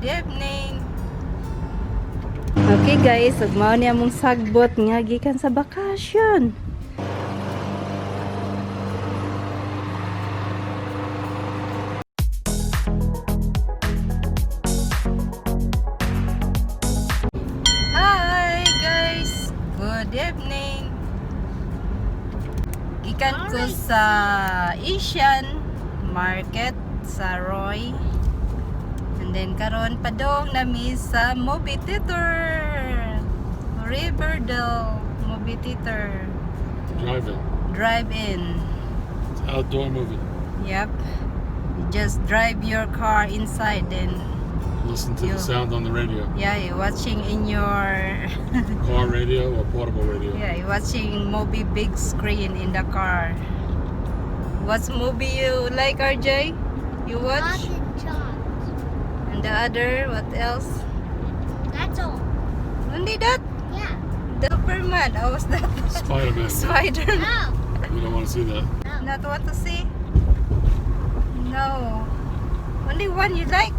Good evening. Okay guys, ugmao niya mong sagbot nga gikan sa bakasyon. Hi guys, good evening. Gikan ko sa Asian Market sa Roy. And then karon padong nami sa movie theater. Riverdale movie theater. Drive-in. It's an outdoor movie. Yep. You just drive your car inside then Listen to the sound on the radio. yeah, you're watching in your Car radio or portable radio. yeah, you're watching movie big screen in the car. What's movie you like, RJ? You watch? And the other, what else? That's all. Only that? Yeah. The Superman. Oh, was that? Spider-Man. Spider-Man. No. You don't want to see that. Not want to see? No. Only one you like?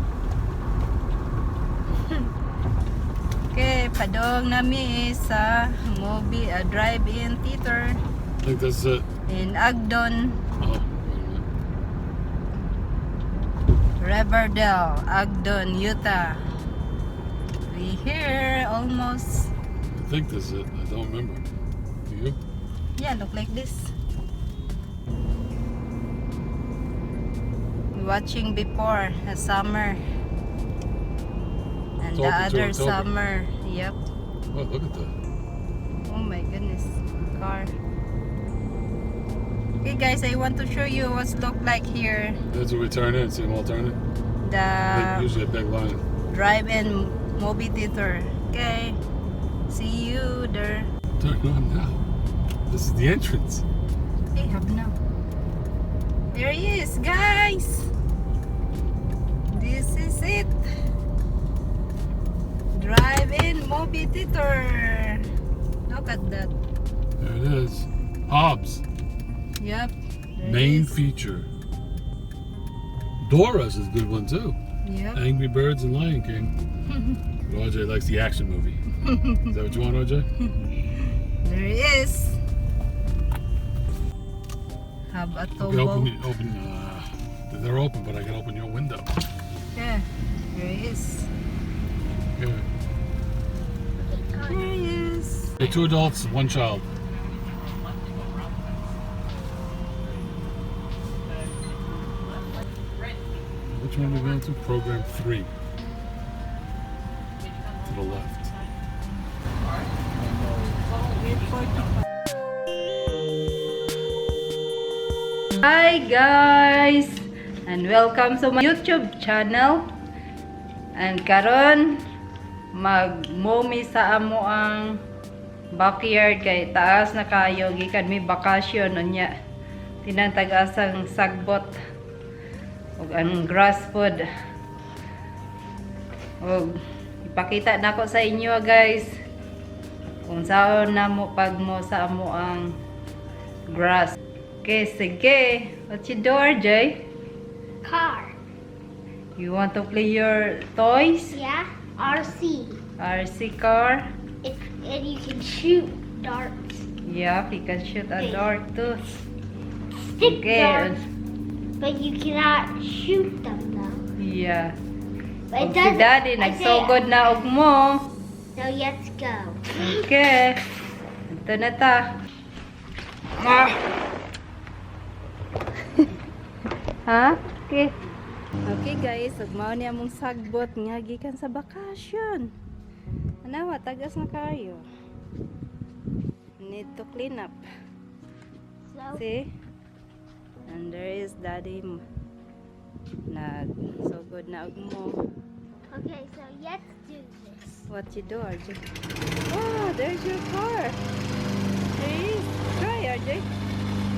Okay, padong nami sa movie, drive-in theater I think that's it. in Agdon, Oh, wait a minute. Riverdale, Agdon, Utah. We here almost. I think that's it. I don't remember. Do you? Yeah, look like this. We watching before a summer and It's the open to other October. summer. Yep. Oh, look at that. Oh my goodness, car. Okay guys, I want to show you what's look like here. That's where we turn in. See them all turning? Usually a big line. Drive-in movie theater. Okay, see you there. Turn on now. This is the entrance. Hey, have now. There he is, guys. This is it. Drive-in movie theater. Look at that. There it is. Hobbs. Yep. there Main it is. feature. Dora's is a good one too. Yep. Angry Birds and Lion King. But RJ likes the action movie. Is that what you want, RJ? There he is. Have a You can tobo. they're open, but I can open your window. Yeah, there he is. Yeah. There he is. Okay, 2 adults, 1 child. Which one are we going to? Program 3. To the left. Hi guys, and welcome to my YouTube channel. And karon mag-momi sa amo ang backyard kay taas na kayo gikan mi bakasyon unya. Tinantag-asang sagbot ug ang grass food. Ug ipakita nako sa inyo guys kung saan na mo pag mo sa amo ang grass. Okay, sige. What you do, RJ? Car. You want to play your toys? Yeah. RC. RC car? And you can shoot darts. Yeah, you can shoot a Okay. dart too. Stick Okay. darts. But you cannot shoot them though. Yeah. Ug But si Daddy, nagsugod na og mo. So let's go. Okay. Ito na ta. Ha? Okay. Okay guys, ugmao niya mong sagbot nga gikan sa bakasyon. Anawa, tagas na kayo. Need to clean up. So See? And there is Daddy. Nagsugod na og mo. okay, so let's do this. What you do, RJ? Oh, there's your car. There is. Try, RJ.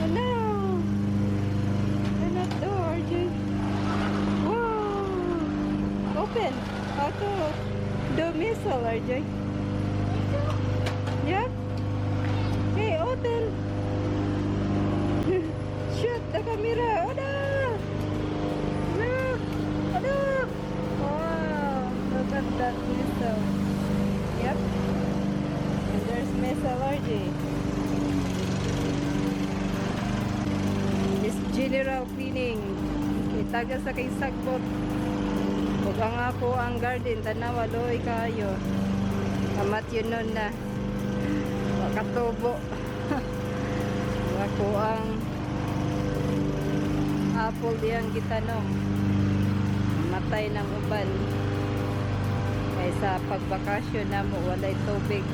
Oh no. Cannot do, RJ. Wow. Open. How to do missile, RJ? Yeah. Hey, open. Shoot the camera. Oh no. No. Oh no. Wow. LRJ. This general cleaning. Itaga sa kay sagbot. Huwag ang ako ang garden. Tanawa, loy kayo. Amat yun nun na. Wakatubo. Ako ang apple diyang gitanong. Matay ng uban. Kaysa pagbakasyon na mo, walay tubig.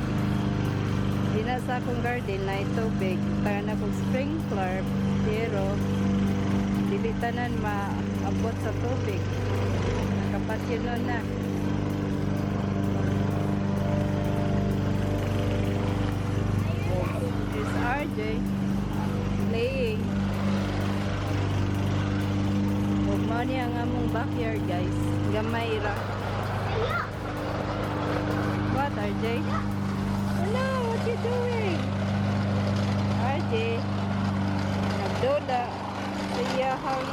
Di na sa akong garden na tubig. Tangan akong sprinkler. Pero, dilitanan maabot sa tubig. Nakapat yun na. This is RJ playing. Huwag mo niya ang among backyard, guys. Gamay ra. What, RJ? Hello, what you doing? RJ, nagdola. Siya hang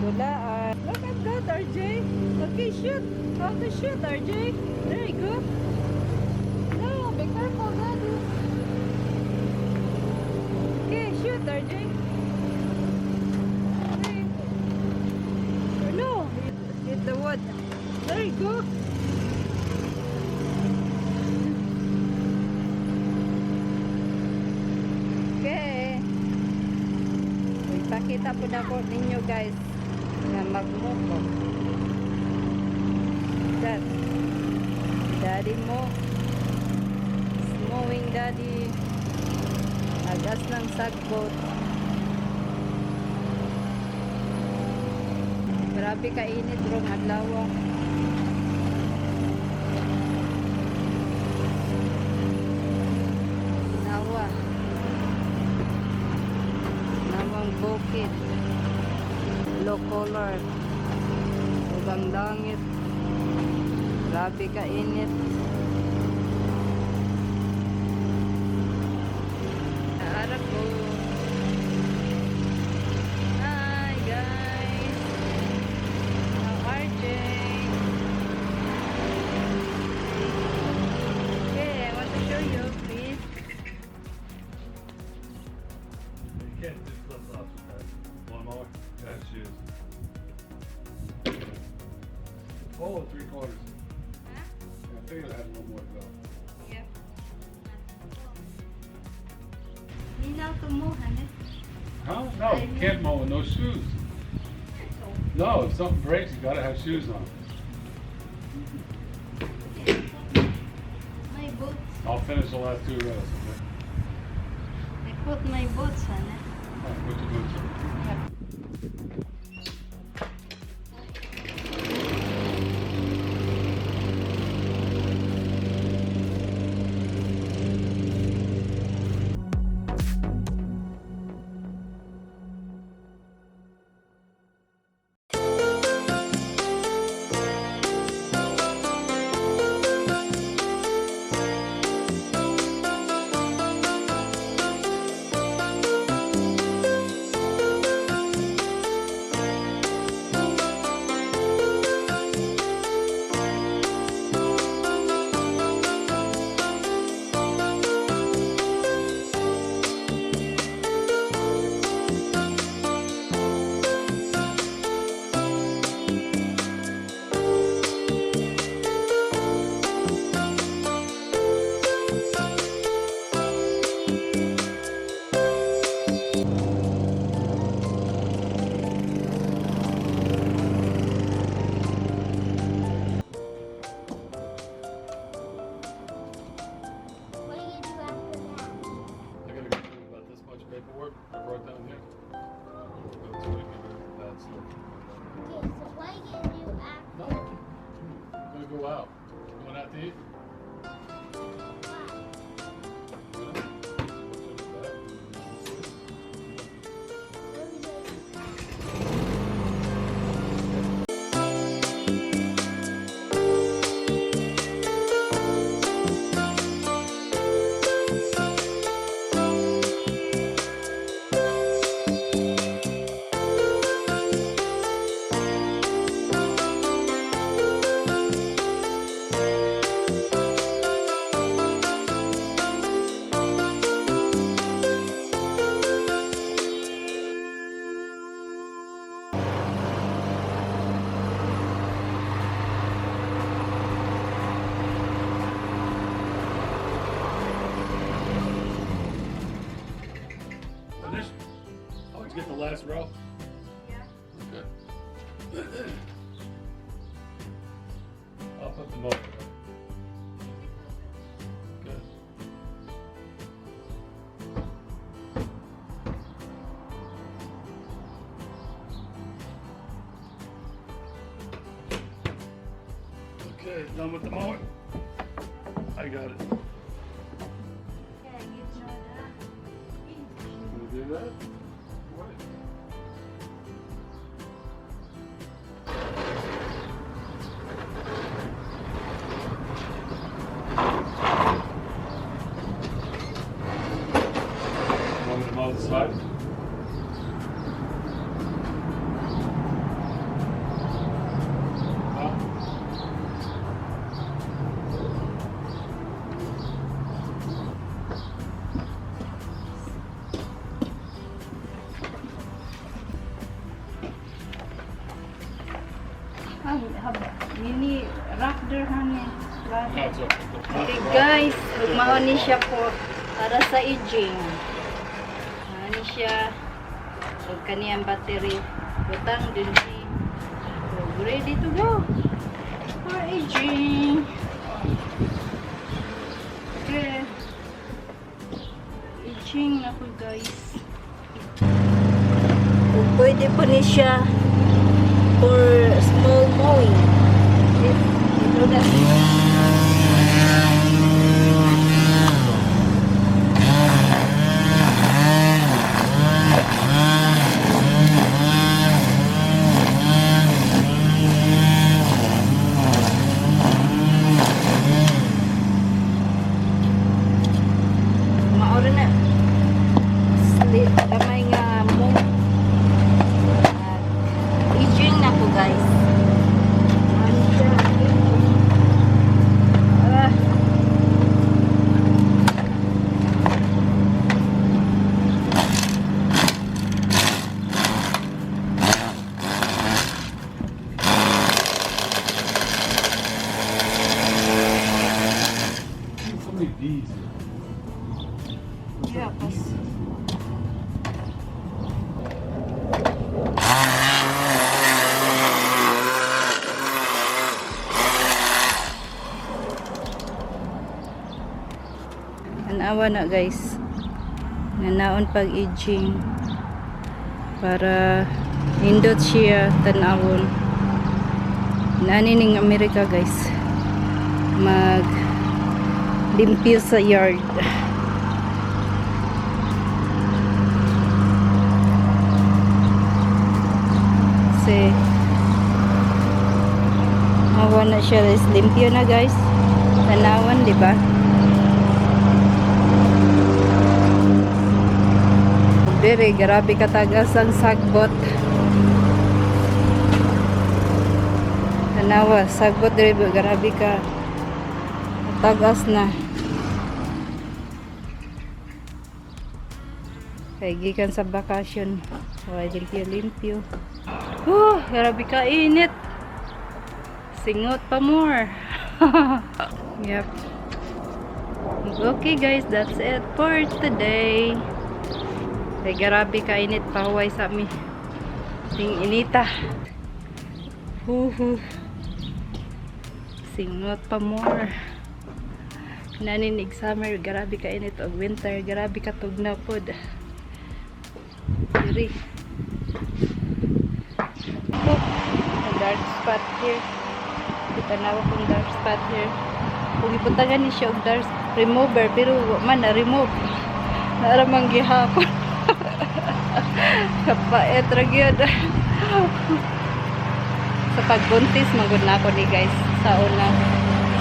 dolaan. Look at that, RJ. Okay, shoot. How to shoot, RJ? There you go. No, be careful, Daddy. Okay, shoot, RJ. No, hit the wood. There you go. Okay. Ipakita po na po ninyo guys na magmuko. That Daddy mo. Mowing Daddy. Agas ng sagbot. Grabe kainit rong adlaw. Nawa. Nawang bukid. Low color. Ubang langit. Grabe kainit. Naarap ko. Hi guys. RJ. Okay, I want to show you, please. You can't just flip flops with that lawnmower. That's shoes. Oh, 3/4. Huh? I figured I had a little more to go. Yep. Ninaw tumuhan eh. Huh? No, you can't mow with no shoes. No, if something breaks, you gotta have shoes on. My boots. I'll finish the last 2 rows. Okay? I put my boots on it. All right, put your boots on. Yep. What do you do after that? I gotta go through about this much paperwork I brought down here. That's what I give her that stuff. Okay, so what do you do after No, I'm gonna go out. Going out to eat? that? I'll put the motor. Good. Okay, done with the mower. I got it. Can we do that? What? Want me to mow the side? Huh? Ini rock der hangin. That's Okay guys, magmahon ni siya po para sa aging. Ano siya? So kaniyang battery. Butang din si. So, ready to go for aging. Okay. Aging na po guys. Pwede po ni siya for small mowing. Ito na. Maura na. Slit kamay nga mo. Aging na po guys. Ano siya? So many bees. Yeah, pas. Tanawa na guys. Nanaon pag aging para nindot siya tanawon. Nani ning Amerika guys. Mag limpyo sa yard. Kasi awa na siya, is limpyo na guys. Tanawan, di ba? Very grabe katagas ang sagbot. Tanawa, sagbot diri grabe ka tagas na. Kaya gikan sa bakasyon. Wala limpyo-limpyo. Grabe ka init. Singot pa more. Yep. Okay guys, that's it for today. Kaya grabe ka init. Pahuway sa amin. Ting inita. Singot pa more. Naninig summer, grabe ka init, og winter, grabe ka tugnaw pod. Diri. Dark spot here. Kita nawa kong dark spot here. Kung ipuntagan ni siya og dark remover, pero man na remove. Naramang gihapon. Kapait ra gyud. Sa pagbuntis manggod na ako ni guys. Sa una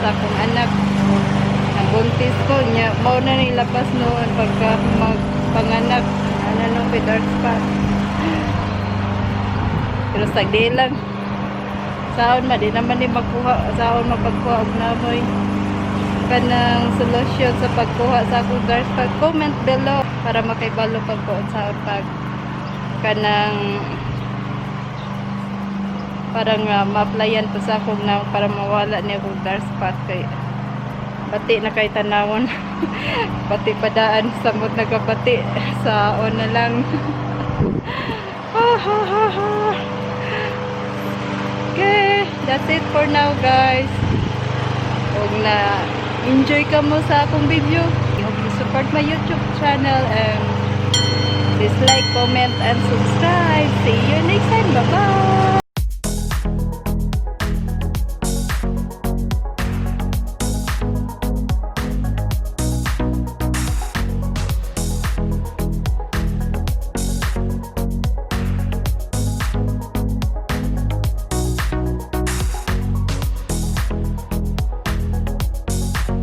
sa akong anak. Buntis ko niya, mao na nilabas noon pagka magpanganak, ano nung dark spot. Pero sagdi lang. Saon ma di naman ni magkuha, saon mapagkuha og namoy kanang solusyon sa pagkuha sa akong dark spot. Comment below para makaibalo pag ko sa pag kanang parang ma-applyan pa sa akong na para mawala niya akong dark spot kay pati na kay tanawon. Pati padaan samot nagkapati sa on na lang. that's it for now, guys. Kung na-enjoy ka mo sa akong video, I hope you support my YouTube channel and please like, comment, and subscribe. See you next time. Bye-bye!